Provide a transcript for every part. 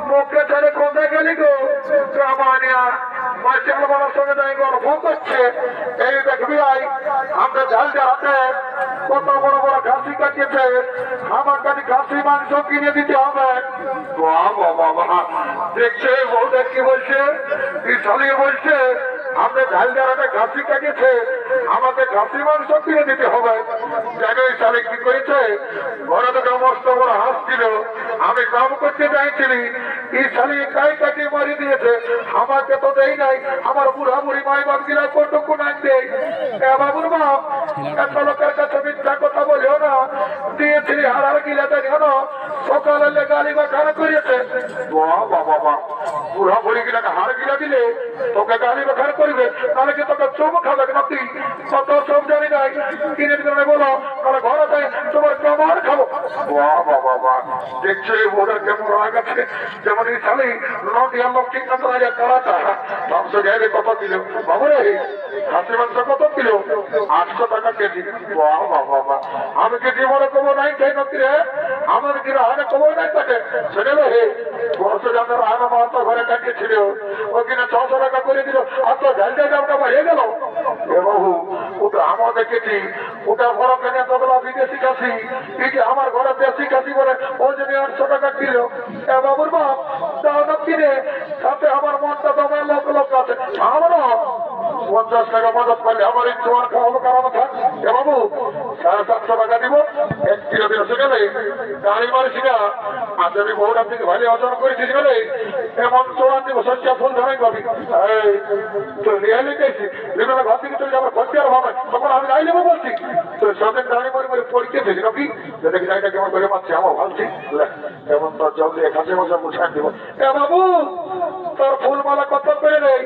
মুখে ছেড়ে কোথায় গেলি গো? রামানিয়া মার্শাল বলার সঙ্গে তাই গল্প করছে। এই দেখবি আই আমরা ঝাল হাতে কত বড় বড় ঘাসি কাটিয়েছে, আমার কাছে ঘাসি মাংস কিনে দিতে হবে। দেখছে বউটা কি বলছে, চালিয়ে বলছে আমরা ঝাল হাতে ঘাসি কাটিয়েছে, আমাকে ঘাসি মাংস কিনে দিতে হবে। জানো এই সালে কি করেছে? ঘরে থেকে মস্ত বড় হাঁস ছিল, আমি কাম করতে চাইছিলি, এই শালি গাই কাটিয়ে মারি দিয়েছে, আমাকে তো দেই নাই। আমার বুড়া বুড়ি মাই বাপ গিলা কটুকু নাই দেয়। বাবুর বাপ এত লোকের কাছে মিথ্যা কথা বলিও না, দিয়েছিলি হারার গিলা দেখো না, সকালে গালি বা খারাপ করিয়েছে। বাবা বুড়া বুড়ি গিলাকে হার গিলা দিলে তোকে গালি বা খারাপ করবে, তাহলে কি তোকে চুম খাবে নাকি? কত সব জানি নাই, কিনে দিলে বলো তাহলে ঘরে দেয় তোমার কামার খাবো। বাবা দেখছে ওদের কেমন রাগ আছে, যেমন এই শালি নদিয়া লক্ষ্মী কাঁচা কালাটা মাংস যাইবে কত কিলো? বাবু রে খাসি মাংস কত কিলো? 800 টাকা কেজি। বাবা আমি কি জীবনে কবো নাই খাই নাকি রে? আমার কি রাহানে কবো নাই থাকে? শুনে রে বছর যাদের রাহানা মাহাতো ঘরে কাটিয়েছিল, ও কিনা 600 টাকা করে দিল, আর তো ঝাল ঝাল দামটা বাড়িয়ে গেল। এ বাবু ওটা আমরা দেখেছি, ওটা বড় কেনে ততলা বিদেশি খাসি, এই যে আমার ঘরে দেশি খাসি বলে ওই জন্য 800 টাকা কিলো। এ বাবুর বাপ দাও না কিনে, সাথে আমার মনটা দমে লোক লোক আছে, আমরা 50 টাকা মদত পাইলে আমার এই তোমার খাওয়াবো কারণ থাক। এ বাবু 750 টাকা দিব, 1 কিলো দিয়ে এসে গেলে গাড়ি মারিস না। আর যদি বউরা থেকে ভালো অর্জন করেছিস গেলে এমন চোরান দিব, সজ্জা ফুল ধরাই পাবি। এই তো নিয়ে লিখেছি বিভিন্ন ঘর থেকে চলে যাবার খরচে আর ভাবে, তখন আমি যাই নেবো বলছি তো সদের গাড়ি মারি মারি পরীক্ষা দিয়েছি নাকি? দেখি গাড়িটা কেমন করে পাচ্ছি, আমার ভাবছি এমন তোর জলদি খাসি মশা মুছান দিব। এ বাবু তোর ফুলমালা কত করে নেই?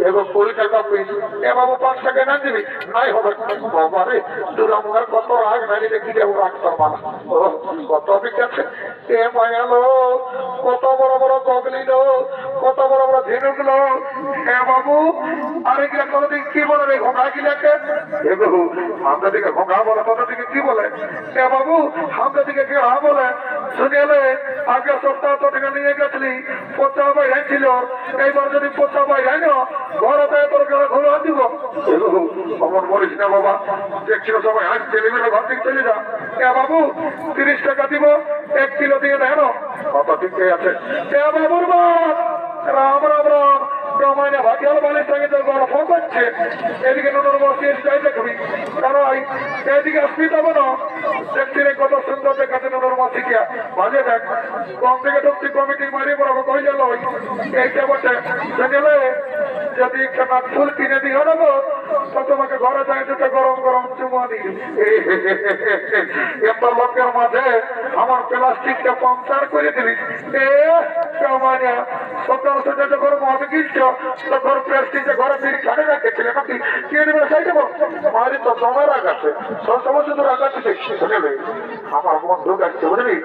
এবার 20 টাকা পিস। এ বাবু 5 টাকা না দিবি? নাই হবে। বাবা রে তোর আমার কত রাগ নাই দেখি যাবো রাগ তোর মালা কত বিকাছে। এ মায়ালো কত বড় বড় গগলি লো, কত বড় বড় ধেনু গুলো। এ বাবু আরে গিলা কোনদিন কি বলে রে ঘোড়া গিলাকে? এ বাবু আমরা দিকে ঘোড়া বলে, তোদের দিকে কি বলে? এ বাবু আমরা দিকে কি হা বলে? শুনেলে আগে সপ্তাহ তো টাকা নিয়ে গেছিলি, পচা বাইরে ছিল, এইবার যদি পচা বাইরে না ঘরে তোর ঘোরা দিব। অমন বলিস না বাবা, দেখছিল সবাই হাসছে, ঘর থেকে চলে যা। এ বাবু 30 টাকা দিব, 1 কিলো দিয়ে দেখো কত ঠিক আছে। এ বাবুর বাপ রাম রাম রাম জমাইনে ভাটিয়াল বালির সঙ্গে তো গল্প করছে, এদিকে নুনুর বসে যাই দেখবি, কারণ এদিকে আসবি তবে না দেখছি রে কত সুন্দর দেখাচ্ছে নুনুর মাসিকিয়া। বাজে দেখ কম থেকে ঢুকছি কমিটি মারিয়ে পড়াবো কই গেল এইটা বসে গেলে যদি একটা ফুল কিনে দিও না গো, তো তোমাকে ঘরে যাই দুটো গরম গরম চুমা দিই। এত লোকের মাঝে আমার প্লাস্টিকটা পাংচার করে দিলি। এ মানে সকাল সকাল যখন মদ কিনছ তখন প্লাস্টিকটা ঘরে ফিরে খানে রাখেছিলে নাকি? কে নেবে সাই দেবো? মারি তো জমা রাখ আছে, সব সময় শুধু রাখ আছে। শুনেবে আমার বন্ধু গাছছে বুঝলি,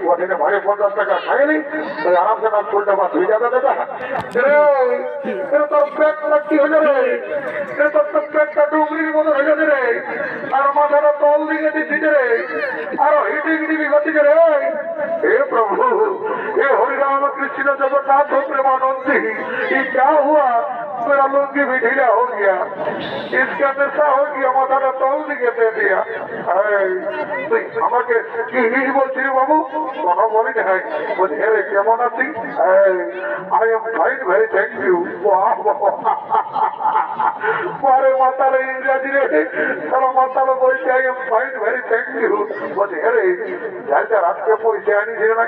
ওখানে ভয়ে 50 টাকা খাইলি ওই আরামসে না ফুলটা বা ধুই যাবে দাদা। তোর পেটটা কি হলো রে? তোর তো পেটটা ডুবরির মতো হয়ে যাবে রে, আর মাথাটা তল দিকে দিচ্ছি রে, আরো হিটিং দিবি গতিকে রে। हे प्रभु, हे हरि राम कृष्ण जगन्नाथ प्रेमानंदी, ये क्या हुआ? मेरा लुंगी भी ढीला हो गया, इसका नशा हो गया, माथा तौल दिखे दे दिया। আমাকে কি হিজ বলছিস বাবু? কোনো বলি নাই, বলছি হে রে কেমন আছি? I am fine, very thank you. পরে মাতালে ইংরাজি রে সারা মাতালে বলছে I am fine, very thank you. বলছি হে রে যাইতে রাতকে পয়সা আনিছিল না?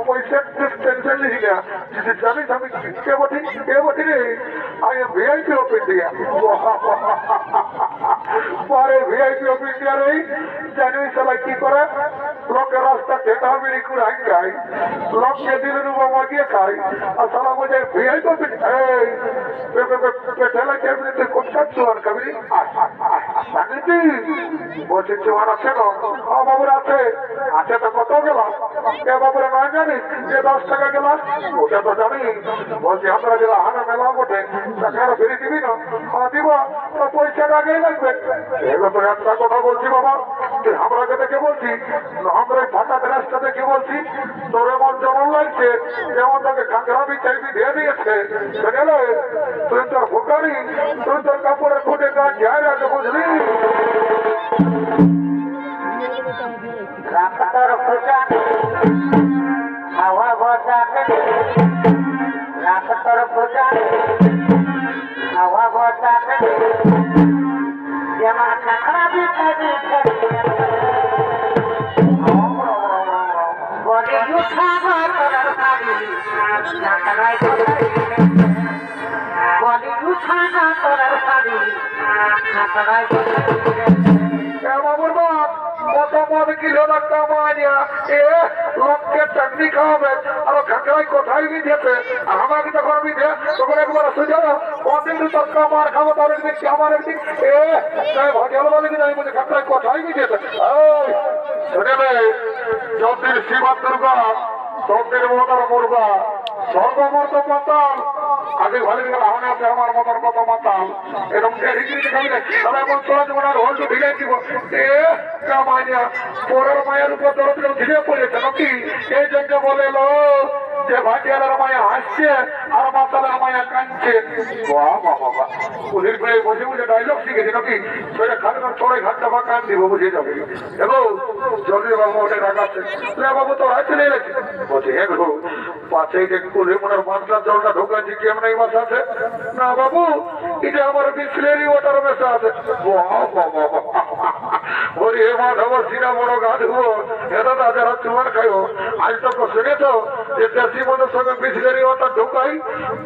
পয়সা টেনশন নিস না, জানিস আমি কে বটি রে? I am VIP of India. পরে ভিআইপি অফ ইন্ডিয়া রে জানি সবাই কি করে, লোকের রাস্তা ঠেটা মেরে কুড়াই খাই, লোককে দিলে রুবা মাগিয়ে খাই, আর সারা মজা ভিআইপি অফ ঠেলা কেমনি তুই কোনটা চুয়ার খাবি? বলছি চুয়ার আছে না? বাবুর আছে, আছে তো কত গেলাম? এ বাবুরা না জানিস যে 10 টাকা গেলাম? ওটা তো জানি। বলছি আমরা যারা হানা মেলা বটে টাকাটা ফিরে দিবি না? দিব, তো পয়সাটা আগে লাগবে। এবার তো একটা কথা বলছি বাবা, তুই আমরাকে দেখে বলছি, আমরা এই ফাটা গ্রাসটা দেখে বলছি, তোর এমন যেমন লাগছে যেমন তাকে কাঁকড়াবি চাইবি দিয়ে দিয়েছে, বুঝলে? তুই তোর ভোকারি, তুই তোর কাপড়ের খুঁটে কাজ যায় রাখে, বুঝলি? রাস্তার খোঁজা হাওয়া বজাতে রাস্তার খোঁজা হাওয়া বজাতে যেমন কাঁকড়া বিকাবি বলে উঠাবো তোর ভাবি কাঁকড়াই বলে উঠাবো তোর ভাবি কাঁকড়াই বাবুর বাপ কত মদ কিলো না কামাইয়া এ লোককে চাকরি খাওয়াবে আর কাঁকড়াই কোথায় বিধেছে আর আমাকে যখন বিধে তখন একবার সোজা অনেক তোর কামার খাবো তার একদিন আমার একদিন এ ভাজাল বলে কিনা আমি বলছি কাঁকড়াই কোথায় বিধেছে শুনে যতদিন শিবা দুর্গা ততদিন মতার মুরগা সর্বমত মাতাল আগে ভালো গেল আহনে আছে আমার মতন কত মাতাল এরকম ঢিকিরিতে খাবি না তাহলে এমন চলা যাবো না হলটু ঢিলে দিব মাইয়া পরের মায়ের উপর দরদ ঢিলে পড়েছে নাকি এই জন্য বলে যে ভাটিয়ালের মায়া হাসছে আর মাতালের মায়া কাঁদছে বাবা পুলিশ পেয়ে বসে বসে ডায়লগ শিখেছে নাকি সেটা খাটবার ছড়াই ঘাটটা বা কান দিব বুঝে যাবে এগো জলদি বাবু ওটা ডাকাচ্ছে বাবু তো হাতে নিয়ে গেছে বলছে এগো পাশে যে কুলি মনের মাত্রার জলটা ঢোকাচ্ছি কেমন এই মাছ আছে না বাবু এটা আমার বিসলেরি ওয়াটার মেশা আছে বলি এ মাঠ আমার সিনা বড় গা ধুবো এটা যারা চুমার খাইও আজ তো শুনেছ যে দেশি মনের সঙ্গে বিসলেরি ওয়াটার ঢোকাই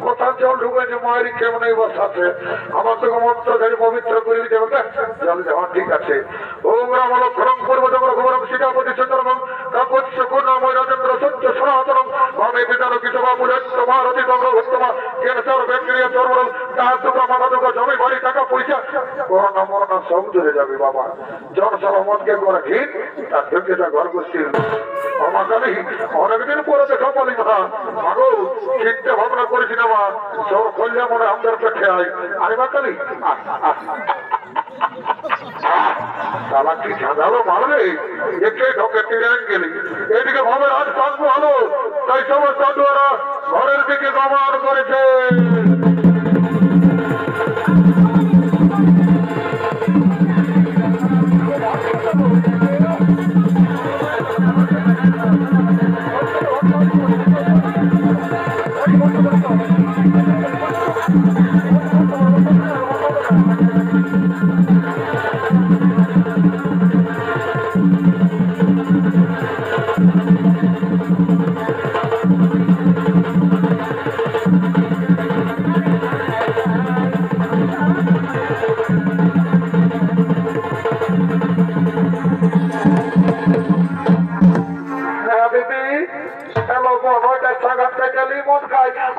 কোথাও জল ঢুকাইছে মায়ের কেমন এই মাছ আছে আমার তোকে মন্ত্র ধরে পবিত্র করে দিতে হবে জল যাওয়া ঠিক আছে ওরা বলো খরম পূর্ব জগর খবরম সীতাপতি সুন্দরম কাপস্য পূর্ণময় রাজেন্দ্র সত্য সনাতনম আমি পিতার কিশবা বুলেট তোমার অতি দগ্র ভক্তমা ক্যান্সার ব্যাকটেরিয়া চর্মরোগ তাহার দুঃখা মাথা দুঃখা জমি বাড়ি টাকা পয়সা করোনা মরোনা সব ধরে যাবে বাবা জন সালামতকে করে ঘিন তার ঢুকেটা ঘর গোষ্ঠীর আমার জানি অনেকদিন পরে দেখা বলি মা মাগো চিন্তা ভাবনা করেছি না মা সব করলে মনে আমাদের পেটে আয় আরে মা কালি তালা কি ঝাঁঝালো মারবে একে ঢোকে তীরে গেলি এদিকে ভাবে আজ শান্ত হলো তাই সমস্ত সাধুয়ারা ঘরের দিকে গমন করেছে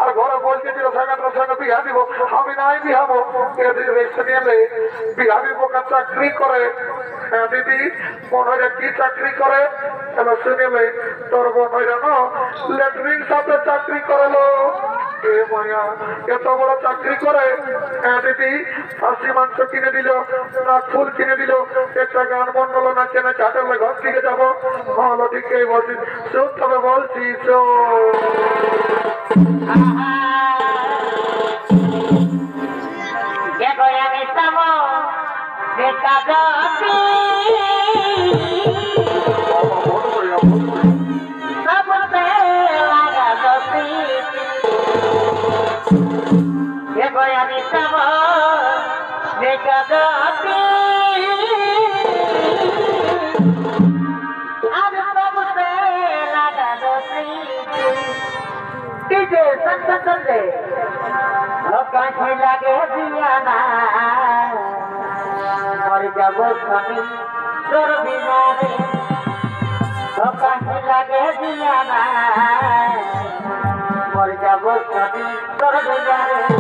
আর ঘরে বলতেছিল সাগাতের সঙ্গে বিহা দিব আমি নাই বিহাবো বিহাবি বোকা চাকরি করে দিদি মনে কি চাকরি করে শুনেলে তোর বোন লেটরিন সাথে চাকরি করলো এত বড় চাকরি করে দিদি খাসি মাংস কিনে দিল না ফুল কিনে দিল একটা গান মন্ডল না কেনে চাটালে ঘর থেকে যাবো ভালো ঠিকই বলছি শোন তবে বলছি লাগে দিয়া না মরে যাব স্বামী তোর বিনারে লাগে দিয়া না মরে যাব স্বামী তোর বিনারে